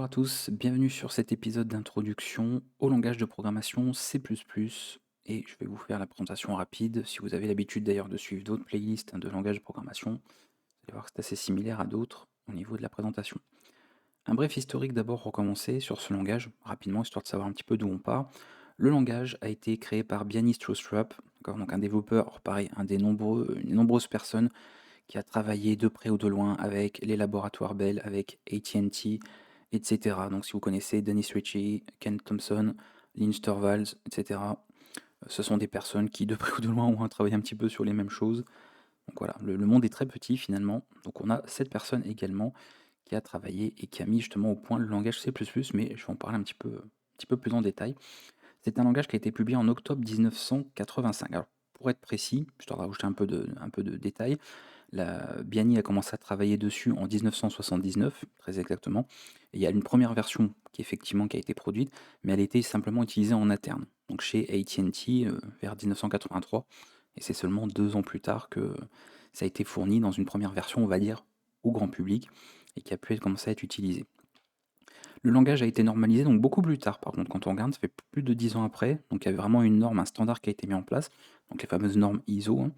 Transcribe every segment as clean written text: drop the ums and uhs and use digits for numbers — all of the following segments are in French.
à tous, bienvenue sur cet épisode d'introduction au langage de programmation C++, et je vais vous faire la présentation rapide. Si vous avez l'habitude d'ailleurs de suivre d'autres playlists de langage de programmation, vous allez voir que c'est assez similaire à d'autres au niveau de la présentation. Un bref historique d'abord pour commencer sur ce langage, rapidement, histoire de savoir un petit peu d'où on part. Le langage a été créé par Bjarni Stroustrup, donc un développeur, pareil, une nombreuses personnes qui a travaillé de près ou de loin avec les laboratoires Bell, avec AT&T, etc. Donc si vous connaissez Dennis Ritchie, Ken Thompson, Linus Torvalds, etc., ce sont des personnes qui de près ou de loin ont travaillé un petit peu sur les mêmes choses. Donc voilà, le monde est très petit finalement. Donc on a cette personne également qui a travaillé et qui a mis justement au point le langage C++, mais je vais en parler un petit peu plus en détail. C'est un langage qui a été publié en octobre 1985. Alors, pour être précis, je dois rajouter un peu de détails, Bjarni a commencé à travailler dessus en 1979, très exactement. Et il y a une première version qui a été produite, mais elle était simplement utilisée en interne, donc chez AT&T vers 1983. Et c'est seulement 2 ans plus tard que ça a été fourni dans une première version, on va dire, au grand public, et qui a pu commencer à être utilisé. Le langage a été normalisé donc beaucoup plus tard, par contre, quand on regarde, ça fait plus de 10 ans après, donc il y avait vraiment une norme, un standard qui a été mis en place, donc les fameuses normes ISO, hein.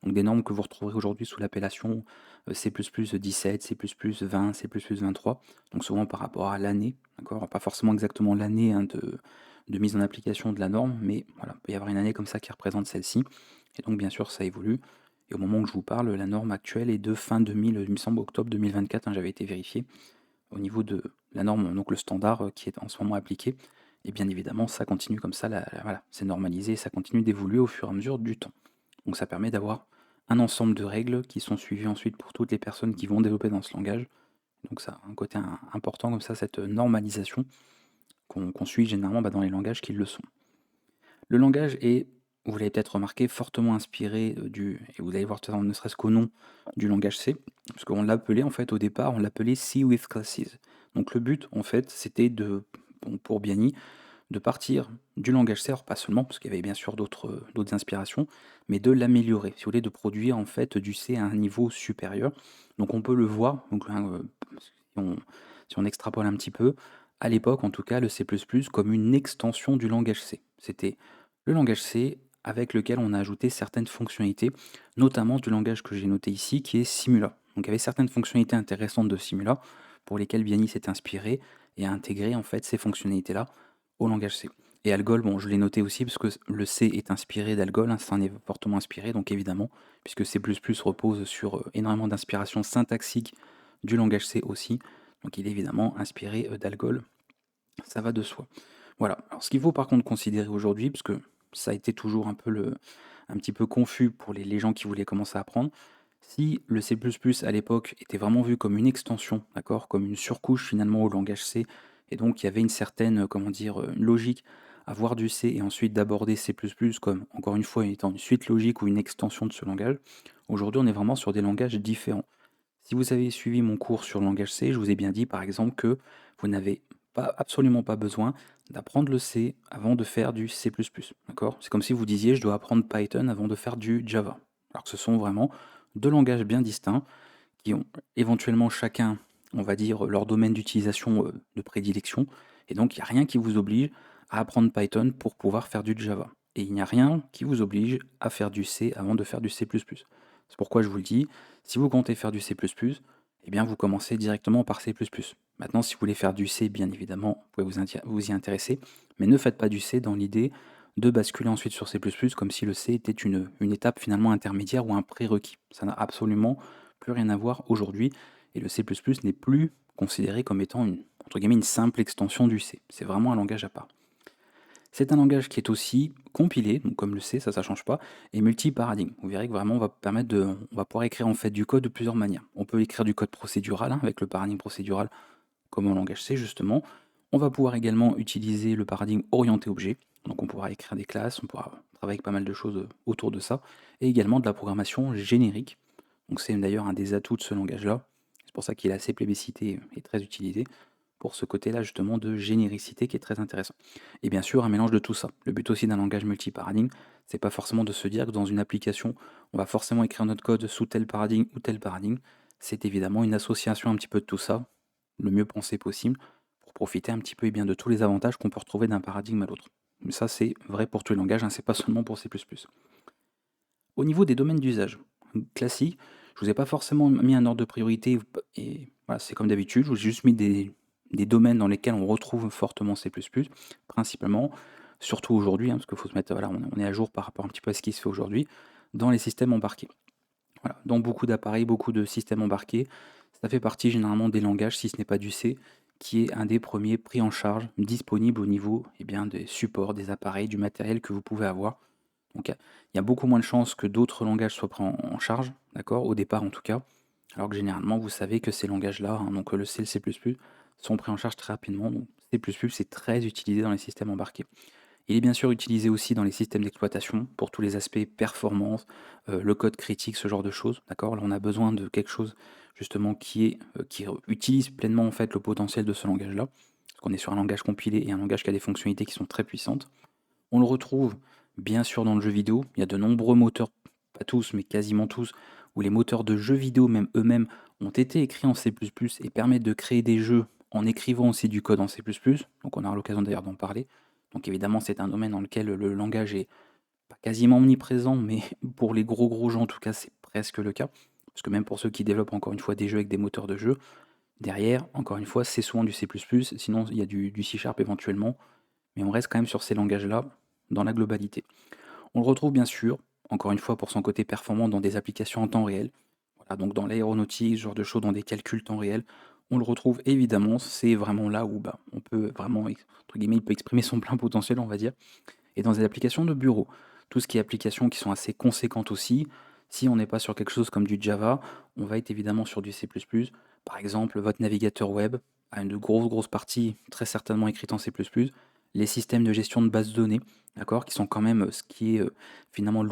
Donc des normes que vous retrouverez aujourd'hui sous l'appellation C++ 17, C++ 20, C++ 23, donc souvent par rapport à l'année, d'accord, pas forcément exactement l'année hein, de mise en application de la norme, mais voilà, il peut y avoir une année comme ça qui représente celle-ci, et donc bien sûr ça évolue, et au moment où je vous parle, la norme actuelle est de fin 2000, il me semble octobre 2024, hein, j'avais été vérifié, au niveau de la norme, donc le standard qui est en ce moment appliqué. Et bien évidemment, ça continue comme ça, voilà, c'est normalisé, ça continue d'évoluer au fur et à mesure du temps. Donc ça permet d'avoir un ensemble de règles qui sont suivies ensuite pour toutes les personnes qui vont développer dans ce langage. Donc ça a un côté important comme ça, cette normalisation qu'on suit généralement dans les langages qui le sont. Le langage est, vous l'avez peut-être remarqué, fortement inspiré et vous allez voir tout à l'heure, ne serait-ce qu'au nom du langage C, parce qu'on l'appelait en fait au départ, on l'appelait C with classes. Donc le but en fait, c'était pour Bjarni, de partir du langage C, alors pas seulement, parce qu'il y avait bien sûr d'autres inspirations, mais de l'améliorer, si vous voulez, de produire en fait du C à un niveau supérieur. Donc on peut le voir, donc, si on extrapole un petit peu, à l'époque en tout cas, le C++ comme une extension du langage C. C'était le langage C avec lequel on a ajouté certaines fonctionnalités, notamment du langage que j'ai noté ici, qui est Simula. Donc il y avait certaines fonctionnalités intéressantes de Simula, pour lesquelles Bjarni s'est inspiré et a intégré en fait ces fonctionnalités-là au langage C. Et Algol, bon, je l'ai noté aussi parce que le C est inspiré d'Algol, hein, ça en est fortement inspiré, donc évidemment, puisque C++ repose sur énormément d'inspiration syntaxique du langage C aussi, donc il est évidemment inspiré d'Algol, ça va de soi. Voilà, alors ce qu'il faut par contre considérer aujourd'hui, parce que ça a été toujours un petit peu confus pour les gens qui voulaient commencer à apprendre, si le C++ à l'époque était vraiment vu comme une extension, d'accord, comme une surcouche finalement au langage C, et donc il y avait une certaine, comment dire, une logique à voir du C et ensuite d'aborder C++ comme, encore une fois, étant une suite logique ou une extension de ce langage, aujourd'hui on est vraiment sur des langages différents. Si vous avez suivi mon cours sur le langage C, je vous ai bien dit par exemple que vous n'avez absolument pas besoin d'apprendre le C avant de faire du C++. D'accord? C'est comme si vous disiez je dois apprendre Python avant de faire du Java. Alors que ce sont vraiment deux langages bien distincts qui ont éventuellement chacun, on va dire, leur domaine d'utilisation de prédilection. Et donc il n'y a rien qui vous oblige à apprendre Python pour pouvoir faire du Java. Et il n'y a rien qui vous oblige à faire du C avant de faire du C++. C'est pourquoi je vous le dis, si vous comptez faire du C++, eh bien vous commencez directement par C++. Maintenant, si vous voulez faire du C, bien évidemment, vous pouvez vous y intéresser, mais ne faites pas du C dans l'idée de basculer ensuite sur C++, comme si le C était une étape finalement intermédiaire ou un prérequis. Ça n'a absolument plus rien à voir aujourd'hui, et le C++ n'est plus considéré comme étant entre guillemets, une simple extension du C. C'est vraiment un langage à part. C'est un langage qui est aussi compilé, donc comme le C, ça change pas, et multi-paradigme. Vous verrez que vraiment on va pouvoir écrire en fait du code de plusieurs manières. On peut écrire du code procédural hein, avec le paradigme procédural comme en langage C justement. On va pouvoir également utiliser le paradigme orienté objet, donc on pourra écrire des classes, on pourra travailler avec pas mal de choses autour de ça, et également de la programmation générique. Donc c'est d'ailleurs un des atouts de ce langage-là. C'est pour ça qu'il est assez plébiscité et très utilisé pour ce côté-là justement de généricité qui est très intéressant. Et bien sûr, un mélange de tout ça. Le but aussi d'un langage multiparadigme, c'est pas forcément de se dire que dans une application, on va forcément écrire notre code sous tel paradigme ou tel paradigme. C'est évidemment une association un petit peu de tout ça, le mieux pensé possible, pour profiter un petit peu de tous les avantages qu'on peut retrouver d'un paradigme à l'autre. Mais ça, c'est vrai pour tous les langages, hein, c'est pas seulement pour C++. Au niveau des domaines d'usage, classique, je vous ai pas forcément mis un ordre de priorité, et voilà, c'est comme d'habitude, je vous ai juste mis des domaines dans lesquels on retrouve fortement C++, principalement, surtout aujourd'hui, hein, parce qu'il faut se mettre, voilà, on est à jour par rapport un petit peu à ce qui se fait aujourd'hui, dans les systèmes embarqués. Voilà, dans beaucoup d'appareils, beaucoup de systèmes embarqués, ça fait partie généralement des langages, si ce n'est pas du C, qui est un des premiers pris en charge, disponible au niveau des supports, des appareils, du matériel que vous pouvez avoir. Donc il y a beaucoup moins de chances que d'autres langages soient pris en charge, d'accord, au départ en tout cas, alors que généralement vous savez que ces langages-là, hein, donc le C, le C++, sont pris en charge très rapidement. Donc C++ c'est très utilisé dans les systèmes embarqués. Il est bien sûr utilisé aussi dans les systèmes d'exploitation pour tous les aspects performance, le code critique, ce genre de choses, d'accord. Là on a besoin de quelque chose justement qui utilise pleinement en fait le potentiel de ce langage-là, parce qu'on est sur un langage compilé et un langage qui a des fonctionnalités qui sont très puissantes. On le retrouve bien sûr dans le jeu vidéo. Il y a de nombreux moteurs, pas tous, mais quasiment tous, où les moteurs de jeux vidéo même eux-mêmes ont été écrits en C++ et permettent de créer des jeux en écrivant aussi du code en C++. Donc on aura l'occasion d'ailleurs d'en parler. Donc évidemment c'est un domaine dans lequel le langage est pas quasiment omniprésent, mais pour les gros gens en tout cas c'est presque le cas. Parce que même pour ceux qui développent encore une fois des jeux avec des moteurs de jeu, derrière, encore une fois, c'est souvent du C++, sinon il y a du C# éventuellement, mais on reste quand même sur ces langages-là dans la globalité. On le retrouve bien sûr, encore une fois pour son côté performant dans des applications en temps réel, voilà, donc dans l'aéronautique, ce genre de choses, dans des calculs temps réel, on le retrouve évidemment, c'est vraiment là où on peut vraiment, entre guillemets, il peut exprimer son plein potentiel, on va dire, et dans des applications de bureau. Tout ce qui est applications qui sont assez conséquentes aussi, si on n'est pas sur quelque chose comme du Java, on va être évidemment sur du C++. Par exemple, votre navigateur web a une grosse partie très certainement écrite en C++. Les systèmes de gestion de bases de données, d'accord, qui sont quand même ce qui est finalement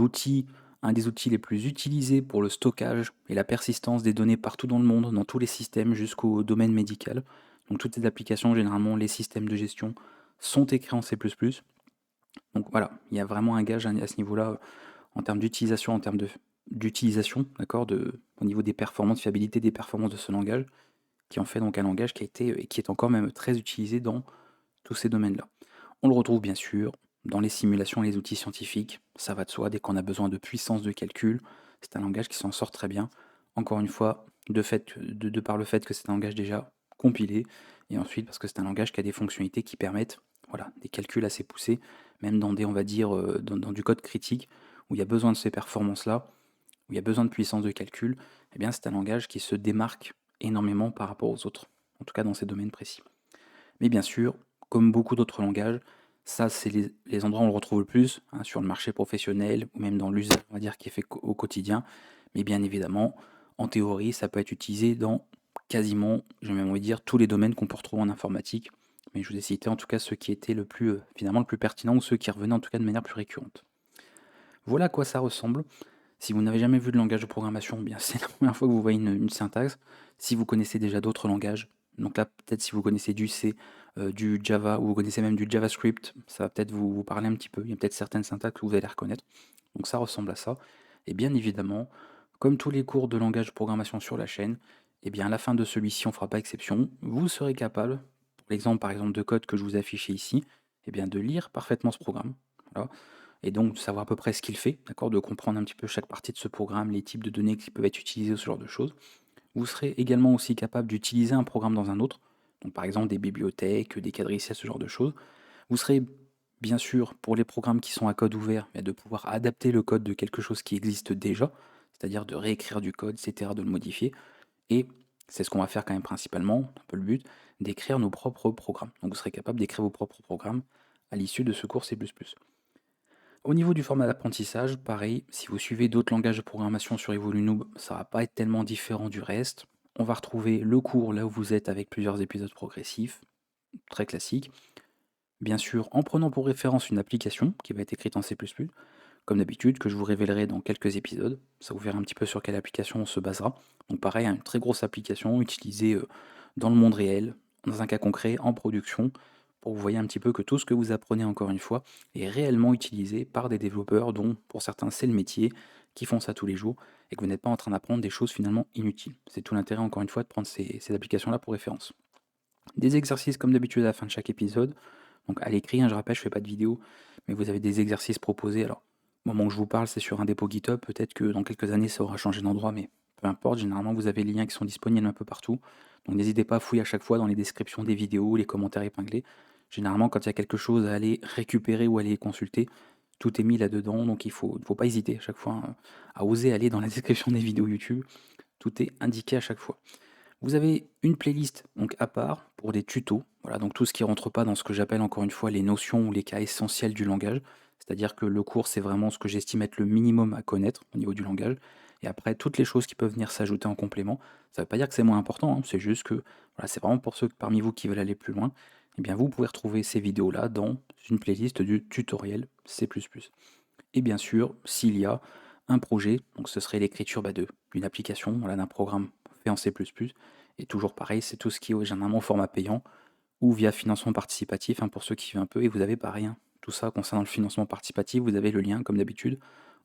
un des outils les plus utilisés pour le stockage et la persistance des données partout dans le monde, dans tous les systèmes jusqu'au domaine médical. Donc toutes ces applications, généralement, les systèmes de gestion sont écrits en C++. Donc voilà, il y a vraiment un gage à ce niveau-là, en termes d'utilisation, d'utilisation, d'accord, au niveau des performances, fiabilité des performances de ce langage, qui en fait donc un langage qui a été et qui est encore même très utilisé dans tous ces domaines-là. On le retrouve bien sûr dans les simulations et les outils scientifiques, ça va de soi, dès qu'on a besoin de puissance de calcul, c'est un langage qui s'en sort très bien. Encore une fois, de par le fait que c'est un langage déjà compilé, et ensuite parce que c'est un langage qui a des fonctionnalités qui permettent voilà, des calculs assez poussés, même dans des, on va dire, dans du code critique, où il y a besoin de ces performances-là, où il y a besoin de puissance de calcul, eh bien c'est un langage qui se démarque énormément par rapport aux autres, en tout cas dans ces domaines précis. Mais bien sûr, comme beaucoup d'autres langages, ça c'est les endroits où on le retrouve le plus, hein, sur le marché professionnel, ou même dans l'usage, on va dire, qui est fait au quotidien. Mais bien évidemment, en théorie, ça peut être utilisé dans quasiment, je vais même envie de dire, tous les domaines qu'on peut retrouver en informatique. Mais je vous ai cité en tout cas ceux qui étaient finalement le plus pertinent, ou ceux qui revenaient en tout cas de manière plus récurrente. Voilà à quoi ça ressemble. Si vous n'avez jamais vu de langage de programmation, bien c'est la première fois que vous voyez une syntaxe. Si vous connaissez déjà d'autres langages, donc là peut-être si vous connaissez du C, du Java, ou vous connaissez même du JavaScript, ça va peut-être vous parler un petit peu. Il y a peut-être certaines syntaxes que vous allez reconnaître. Donc ça ressemble à ça. Et bien évidemment, comme tous les cours de langage de programmation sur la chaîne, et bien à la fin de celui-ci, on ne fera pas exception. Vous serez capable, pour l'exemple par exemple de code que je vous ai affiché ici, et bien de lire parfaitement ce programme. Voilà, et donc de savoir à peu près ce qu'il fait, d'accord, de comprendre un petit peu chaque partie de ce programme, les types de données qui peuvent être utilisées, ce genre de choses. Vous serez également aussi capable d'utiliser un programme dans un autre, donc par exemple des bibliothèques, des quadriciels, ce genre de choses. Vous serez bien sûr, pour les programmes qui sont à code ouvert, de pouvoir adapter le code de quelque chose qui existe déjà, c'est-à-dire de réécrire du code, etc., de le modifier. Et c'est ce qu'on va faire quand même principalement, un peu le but, d'écrire nos propres programmes. Donc vous serez capable d'écrire vos propres programmes à l'issue de ce cours C++. Au niveau du format d'apprentissage, pareil, si vous suivez d'autres langages de programmation sur Evolunoob, ça va pas être tellement différent du reste. On va retrouver le cours là où vous êtes avec plusieurs épisodes progressifs, très classique. Bien sûr, en prenant pour référence une application qui va être écrite en C++, comme d'habitude, que je vous révélerai dans quelques épisodes. Ça vous verra un petit peu sur quelle application on se basera. Donc pareil, une très grosse application utilisée dans le monde réel, dans un cas concret, en production, pour que vous voyez un petit peu que tout ce que vous apprenez encore une fois est réellement utilisé par des développeurs dont pour certains c'est le métier, qui font ça tous les jours, et que vous n'êtes pas en train d'apprendre des choses finalement inutiles. C'est tout l'intérêt encore une fois de prendre ces applications-là pour référence. Des exercices comme d'habitude à la fin de chaque épisode. Donc à l'écrit, hein, je rappelle, je fais pas de vidéo, mais vous avez des exercices proposés. Alors, au moment où je vous parle, c'est sur un dépôt GitHub. Peut-être que dans quelques années, ça aura changé d'endroit, mais peu importe. Généralement, vous avez les liens qui sont disponibles un peu partout. Donc n'hésitez pas à fouiller à chaque fois dans les descriptions des vidéos, les commentaires épinglés. Généralement, quand il y a quelque chose à aller récupérer ou à aller consulter, tout est mis là-dedans. Donc il faut pas hésiter à chaque fois à oser aller dans la description des vidéos YouTube. Tout est indiqué à chaque fois. Vous avez une playlist donc à part pour des tutos, voilà, donc tout ce qui rentre pas dans ce que j'appelle encore une fois les notions ou les cas essentiels du langage. C'est-à-dire que le cours, c'est vraiment ce que j'estime être le minimum à connaître au niveau du langage. Et après, toutes les choses qui peuvent venir s'ajouter en complément, ça ne veut pas dire que c'est moins important, hein, c'est juste que voilà, c'est vraiment pour ceux parmi vous qui veulent aller plus loin. Eh bien, vous pouvez retrouver ces vidéos-là dans une playlist du tutoriel C++. Et bien sûr, s'il y a un projet, donc ce serait l'écriture d'une application, voilà, d'un programme fait en C++, et toujours pareil, c'est tout ce qui est généralement au format payant, ou via financement participatif, hein, pour ceux qui suivent un peu, et vous avez pareil, hein, tout ça concernant le financement participatif, vous avez le lien, comme d'habitude,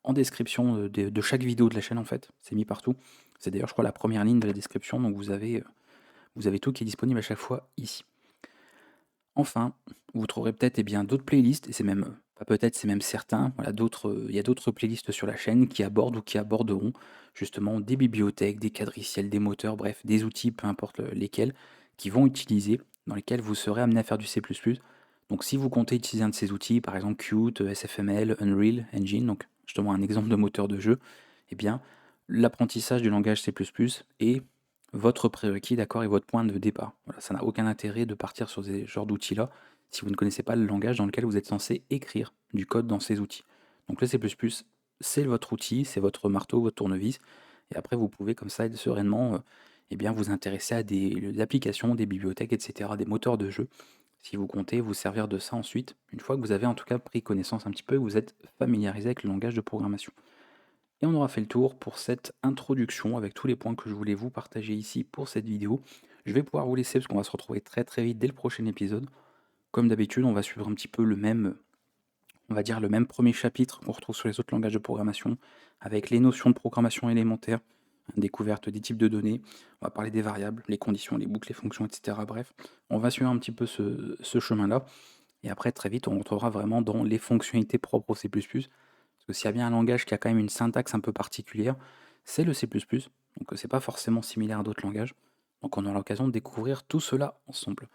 en description de chaque vidéo de la chaîne, en fait, c'est mis partout. C'est d'ailleurs, je crois, la première ligne de la description, donc vous avez tout qui est disponible à chaque fois ici. Enfin, vous trouverez peut-être d'autres playlists, et c'est même, pas peut-être, c'est même certain, voilà, il y a d'autres playlists sur la chaîne qui abordent ou qui aborderont justement des bibliothèques, des quadriciels, des moteurs, bref, des outils, peu importe lesquels, qui vont utiliser, dans lesquels vous serez amené à faire du C++. Donc si vous comptez utiliser un de ces outils, par exemple Qt, SFML, Unreal Engine, donc justement un exemple de moteur de jeu, eh bien l'apprentissage du langage C++ est votre prérequis, d'accord, et votre point de départ. Voilà, ça n'a aucun intérêt de partir sur ces genres d'outils-là si vous ne connaissez pas le langage dans lequel vous êtes censé écrire du code dans ces outils. Donc le C++, c'est votre outil, c'est votre marteau, votre tournevis, et après vous pouvez comme ça sereinement vous intéresser à des applications, des bibliothèques, etc., des moteurs de jeu, si vous comptez vous servir de ça ensuite, une fois que vous avez en tout cas pris connaissance un petit peu, vous êtes familiarisé avec le langage de programmation. Et on aura fait le tour pour cette introduction avec tous les points que je voulais vous partager ici pour cette vidéo. Je vais pouvoir vous laisser parce qu'on va se retrouver très très vite dès le prochain épisode. Comme d'habitude, on va suivre un petit peu le même, on va dire le même premier chapitre qu'on retrouve sur les autres langages de programmation, avec les notions de programmation élémentaire, découverte des types de données, on va parler des variables, les conditions, les boucles, les fonctions, etc. Bref, on va suivre un petit peu ce chemin-là. Et après, très vite, on retrouvera vraiment dans les fonctionnalités propres au C++. Parce que s'il y a bien un langage qui a quand même une syntaxe un peu particulière, c'est le C++. Donc c'est pas forcément similaire à d'autres langages. Donc on aura l'occasion de découvrir tout cela ensemble.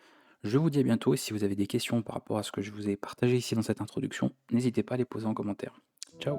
Je vous dis à bientôt et si vous avez des questions par rapport à ce que je vous ai partagé ici dans cette introduction, n'hésitez pas à les poser en commentaire. Ciao!